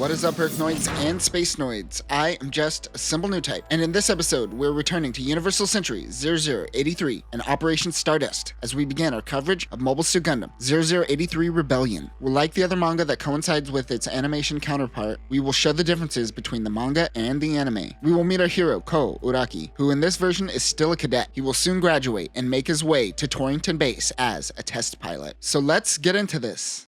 What is up, Earthnoids and Spacenoids? I am just a simple new type, and in this episode, we're returning to Universal Century 0083 and Operation Stardust as we begin our coverage of Mobile Suit Gundam 0083 Rebellion. Like the other manga that coincides with its animation counterpart, we will show the differences between the manga and the anime. We will meet our hero, Ko Uraki, who in this version is still a cadet. He will soon graduate and make his way to Torrington Base as a test pilot. So let's get into this.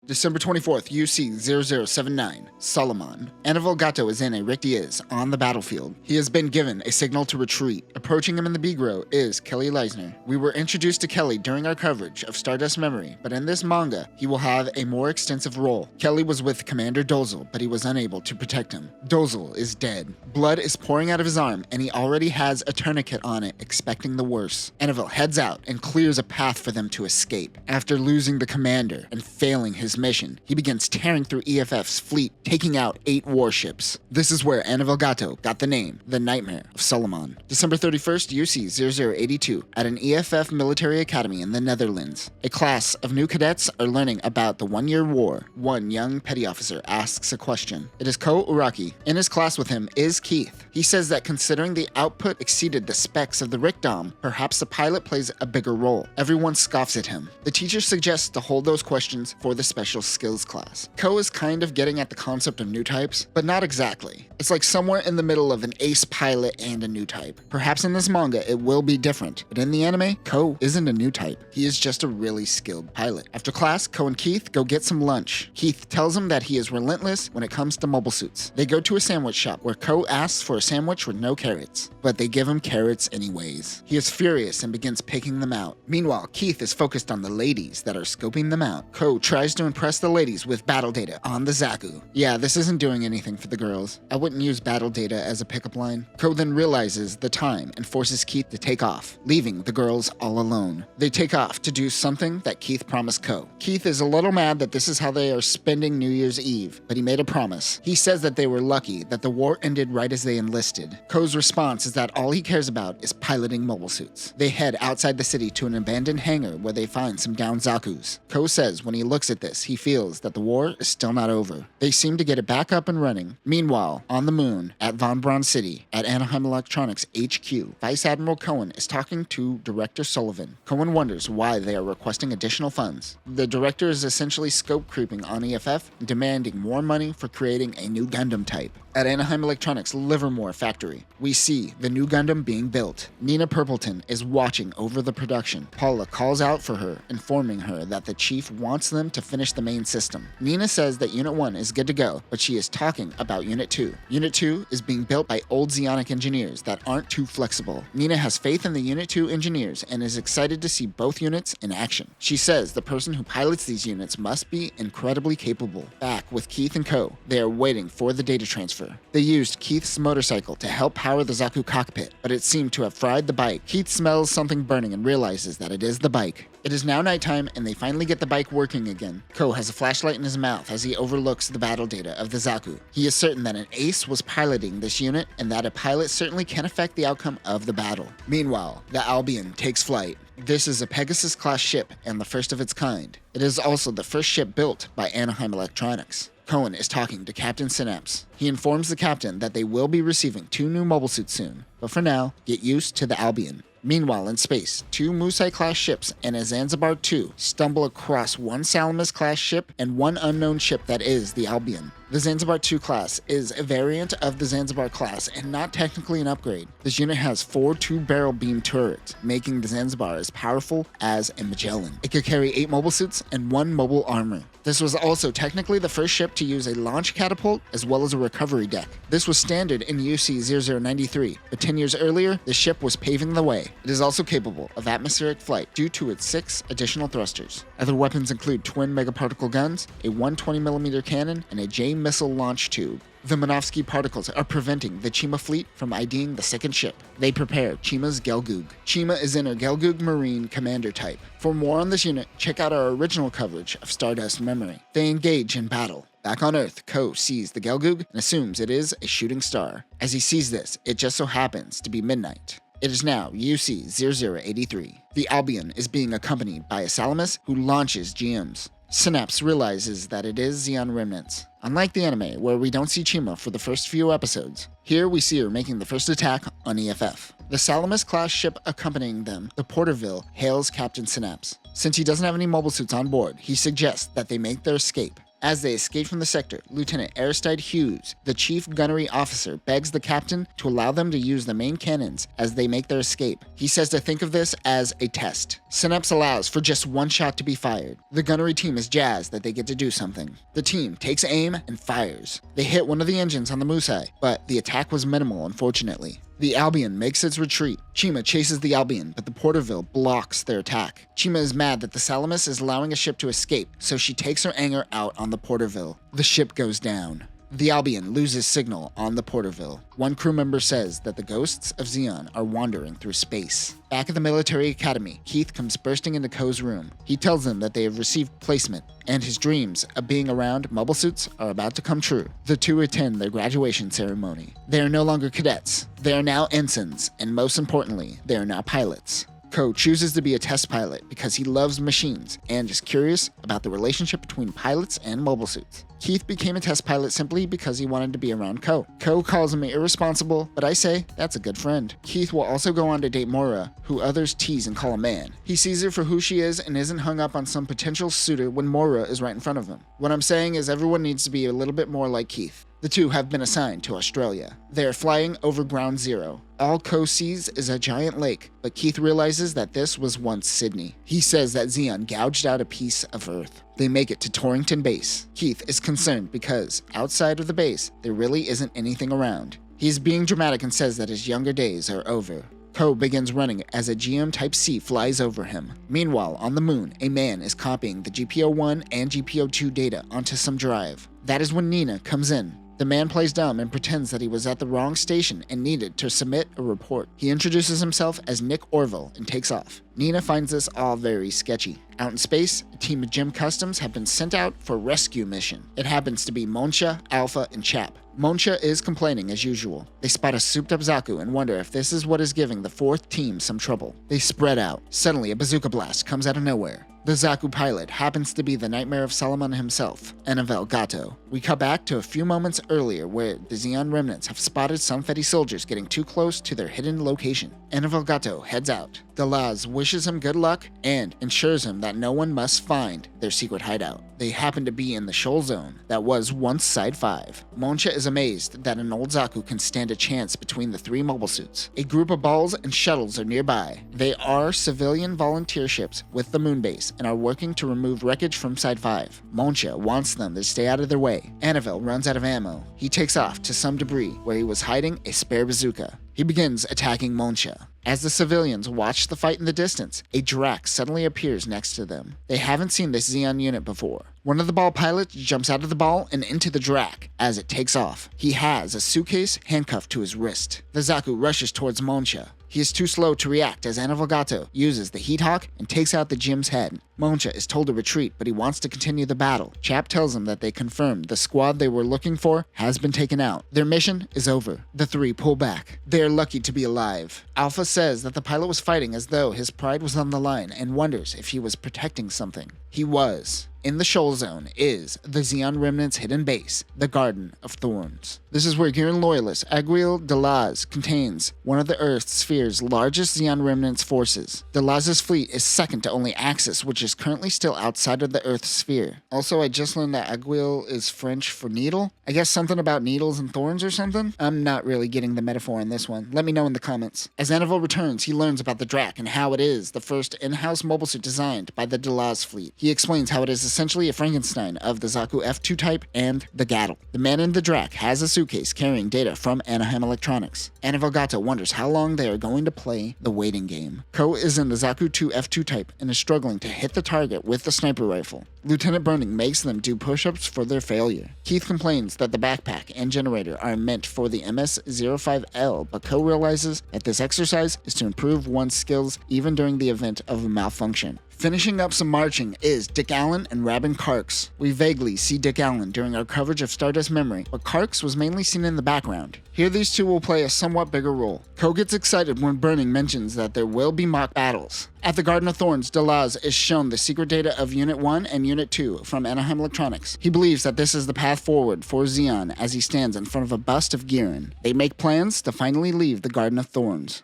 December 24th, UC 0079, Solomon. Anavel Gato is in a Rick Diaz on the battlefield. He has been given a signal to retreat. Approaching him in the B-Grow is Kelly Leisner. We were introduced to Kelly during our coverage of Stardust Memory, but in this manga, he will have a more extensive role. Kelly was with Commander Dozel, but he was unable to protect him. Dozel is dead. Blood is pouring out of his arm, and he already has a tourniquet on it, expecting the worst. Anavel heads out and clears a path for them to escape. After losing the commander and failing his mission, he begins tearing through EFF's fleet, taking out 8 warships. This is where Anavel Gato got the name, the Nightmare of Solomon. December 31st, UC 0082, at an EFF military academy in the Netherlands. A class of new cadets are learning about the one-year war. One young petty officer asks a question. It is Ko Uraki. In his class with him is Keith. He says that considering the output exceeded the specs of the Rickdom, perhaps the pilot plays a bigger role. Everyone scoffs at him. The teacher suggests to hold those questions for the special skills class. Ko is kind of getting at the concept of new types, but not exactly. It's like somewhere in the middle of an ace pilot and a new type. Perhaps in this manga it will be different, but in the anime, Ko isn't a new type. He is just a really skilled pilot. After class, Ko and Keith go get some lunch. Keith tells him that he is relentless when it comes to mobile suits. They go to a sandwich shop where Ko asks for a sandwich with no carrots, but they give him carrots anyways. He is furious and begins picking them out. Meanwhile, Keith is focused on the ladies that are scoping them out. Ko tries to impress the ladies with battle data on the Zaku. Yeah, this isn't doing anything for the girls. I wouldn't use battle data as a pickup line. Ko then realizes the time and forces Keith to take off, leaving the girls all alone. They take off to do something that Keith promised Ko. Keith is a little mad that this is how they are spending New Year's Eve, but he made a promise. He says that they were lucky that the war ended right as they enlisted. Ko's response is that all he cares about is piloting mobile suits. They head outside the city to an abandoned hangar where they find some downed Zakus. Ko says when he looks at this, he feels that the war is still not over. They seem to get it back up and running. Meanwhile, on the moon, at Von Braun City, at Anaheim Electronics HQ, Vice Admiral Cohen is talking to Director Sullivan. Cohen wonders why they are requesting additional funds. The director is essentially scope creeping on EFF, demanding more money for creating a new Gundam type. At Anaheim Electronics Livermore factory, we see the new Gundam being built. Nina Purpleton is watching over the production. Paula calls out for her, informing her that the chief wants them to finish the main system. Nina says that Unit 1 is good to go, but she is talking about Unit 2. Unit 2 is being built by old Zeonic engineers that aren't too flexible. Nina has faith in the Unit 2 engineers and is excited to see both units in action. She says the person who pilots these units must be incredibly capable. Back with Keith and Ko, they are waiting for the data transfer. They used Keith's motorcycle to help power the Zaku cockpit, but it seemed to have fried the bike. Keith smells something burning and realizes that it is the bike. It is now nighttime and they finally get the bike working again. Ko has a flashlight in his mouth as he overlooks the battle data of the Zaku. He is certain that an ace was piloting this unit and that a pilot certainly can affect the outcome of the battle. Meanwhile, the Albion takes flight. This is a Pegasus-class ship and the first of its kind. It is also the first ship built by Anaheim Electronics. Cohen is talking to Captain Synapse. He informs the captain that they will be receiving 2 new mobile suits soon, but for now, get used to the Albion. Meanwhile, in space, 2 Musai-class ships and a Zanzibar 2 stumble across one Salamis-class ship and one unknown ship that is the Albion. The Zanzibar 2 class is a variant of the Zanzibar class and not technically an upgrade. This unit has 4 2-barrel beam turrets, making the Zanzibar as powerful as a Magellan. It could carry 8 mobile suits and 1 mobile armor. This was also technically the first ship to use a launch catapult as well as a recovery deck. This was standard in UC 0093, but 10 years earlier, the ship was paving the way. It is also capable of atmospheric flight due to its 6 additional thrusters. Other weapons include twin megaparticle guns, a 120mm cannon, and a J missile launch tube. The Minovsky particles are preventing the Chima fleet from IDing the second ship. They prepare Chima's Gelgoog. Chima is in a Gelgoog Marine commander type. For more on this unit, check out our original coverage of Stardust Memory. They engage in battle. Back on Earth, Ko sees the Gelgoog and assumes it is a shooting star. As he sees this, it just so happens to be midnight. It is now UC 0083. The Albion is being accompanied by a Salamis who launches GMs. Synapse realizes that it is Zeon remnants. Unlike the anime, where we don't see Chima for the first few episodes, here we see her making the first attack on EFF. The Salamis-class ship accompanying them, the Porterville, hails Captain Synapse. Since he doesn't have any mobile suits on board, he suggests that they make their escape. As they escape from the sector, Lieutenant Aristide Hughes, the chief gunnery officer, begs the captain to allow them to use the main cannons as they make their escape. He says to think of this as a test. Synapse allows for just one shot to be fired. The gunnery team is jazzed that they get to do something. The team takes aim and fires. They hit one of the engines on the Musai, but the attack was minimal, unfortunately. The Albion makes its retreat. Chima chases the Albion, but the Porterville blocks their attack. Chima is mad that the Salamis is allowing a ship to escape, so she takes her anger out on the Porterville. The ship goes down. The Albion loses signal on the Porterville. One crew member says that the ghosts of Zeon are wandering through space. Back at the military academy, Keith comes bursting into Ko's room. He tells them that they have received placement, and his dreams of being around mobile suits are about to come true. The two attend their graduation ceremony. They are no longer cadets. They are now ensigns, and most importantly, they are now pilots. Ko chooses to be a test pilot because he loves machines and is curious about the relationship between pilots and mobile suits. Keith became a test pilot simply because he wanted to be around Ko. Ko calls him irresponsible, but I say that's a good friend. Keith will also go on to date Mora, who others tease and call a man. He sees her for who she is and isn't hung up on some potential suitor when Mora is right in front of him. What I'm saying is everyone needs to be a little bit more like Keith. The two have been assigned to Australia. They are flying over Ground Zero. All Ko sees is a giant lake, but Keith realizes that this was once Sydney. He says that Zeon gouged out a piece of Earth. They make it to Torrington Base. Keith is concerned because, outside of the base, there really isn't anything around. He is being dramatic and says that his younger days are over. Ko begins running as a GM Type C flies over him. Meanwhile, on the moon, a man is copying the GPO-1 and GPO-2 data onto some drive. That is when Nina comes in. The man plays dumb and pretends that he was at the wrong station and needed to submit a report. He introduces himself as Nick Orville and takes off. Nina finds this all very sketchy. Out in space, a team of Gym Customs have been sent out for a rescue mission. It happens to be Monsha, Alpha, and Chap. Monsha is complaining as usual. They spot a souped-up Zaku and wonder if this is what is giving the fourth team some trouble. They spread out. Suddenly, a bazooka blast comes out of nowhere. The Zaku pilot happens to be the Nightmare of Solomon himself, Anavel Gato. We cut back to a few moments earlier where the Zeon remnants have spotted some Fetty soldiers getting too close to their hidden location. Anavel Gato heads out. Delaz wishes him good luck and ensures him that no one must find their secret hideout. They happen to be in the shoal zone that was once Side 5. Monsha is amazed that an old Zaku can stand a chance between the three mobile suits. A group of balls and shuttles are nearby. They are civilian volunteer ships with the moon base and are working to remove wreckage from Side 5. Monsha wants them to stay out of their way. Anavel runs out of ammo. He takes off to some debris where he was hiding a spare bazooka. He begins attacking Monsha. As the civilians watch the fight in the distance, a Drac suddenly appears next to them. They haven't seen this Zeon unit before. One of the ball pilots jumps out of the ball and into the Drac as it takes off. He has a suitcase handcuffed to his wrist. The Zaku rushes towards Monsha. He is too slow to react as Anavel Gato uses the Heat Hawk and takes out the Gym's head. Monsha is told to retreat, but he wants to continue the battle. Chap tells him that they confirmed the squad they were looking for has been taken out. Their mission is over. The three pull back. They are lucky to be alive. Alpha says that the pilot was fighting as though his pride was on the line and wonders if he was protecting something. He was. In the shoal zone is the Zeon Remnant's hidden base, the Garden of Thorns. This is where Gurren loyalist Aguil Delaz contains one of the Earth sphere's largest Zeon Remnant's forces. Delaz's fleet is second to only Axis, which is currently still outside of the Earth sphere. Also, I just learned that Aguil is French for needle. I guess something about needles and thorns or something? I'm not really getting the metaphor in this one. Let me know in the comments. As Anavel returns, he learns about the Drac and how it is the first in-house mobile suit designed by the Delaz fleet. He explains how it is essentially a Frankenstein of the Zaku F2 type and the Gattle. The man in the Drac has a suitcase carrying data from Anaheim Electronics. Anavel Gato wonders how long they are going to play the waiting game. Ko is in the Zaku 2 F2 type and is struggling to hit the target with the sniper rifle. Lieutenant Burning makes them do push-ups for their failure. Keith complains that the backpack and generator are meant for the MS-05L, but Ko realizes that this exercise is to improve one's skills even during the event of a malfunction. Finishing up some marching is Dick Allen and Rabin Karks. We vaguely see Dick Allen during our coverage of Stardust Memory, but Karks was mainly seen in the background. Here these two will play a somewhat bigger role. Ko gets excited when Burning mentions that there will be mock battles. At the Garden of Thorns, Delaz is shown the secret data of Unit 1 and Unit 2 from Anaheim Electronics. He believes that this is the path forward for Zeon as he stands in front of a bust of Giran. They make plans to finally leave the Garden of Thorns.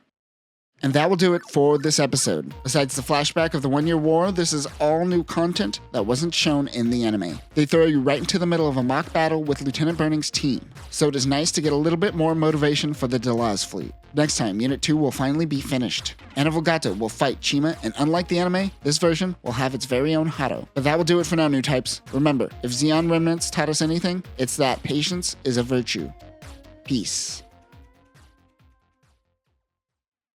And that will do it for this episode. Besides the flashback of the 1-year war, this is all new content that wasn't shown in the anime. They throw you right into the middle of a mock battle with Lieutenant Burning's team, so it is nice to get a little bit more motivation for the Delaz fleet. Next time, Unit 2 will finally be finished. Anavel Gato will fight Chima, and unlike the anime, this version will have its very own Hado. But that will do it for now, new types. Remember, if Zeon Remnants taught us anything, it's that patience is a virtue. Peace.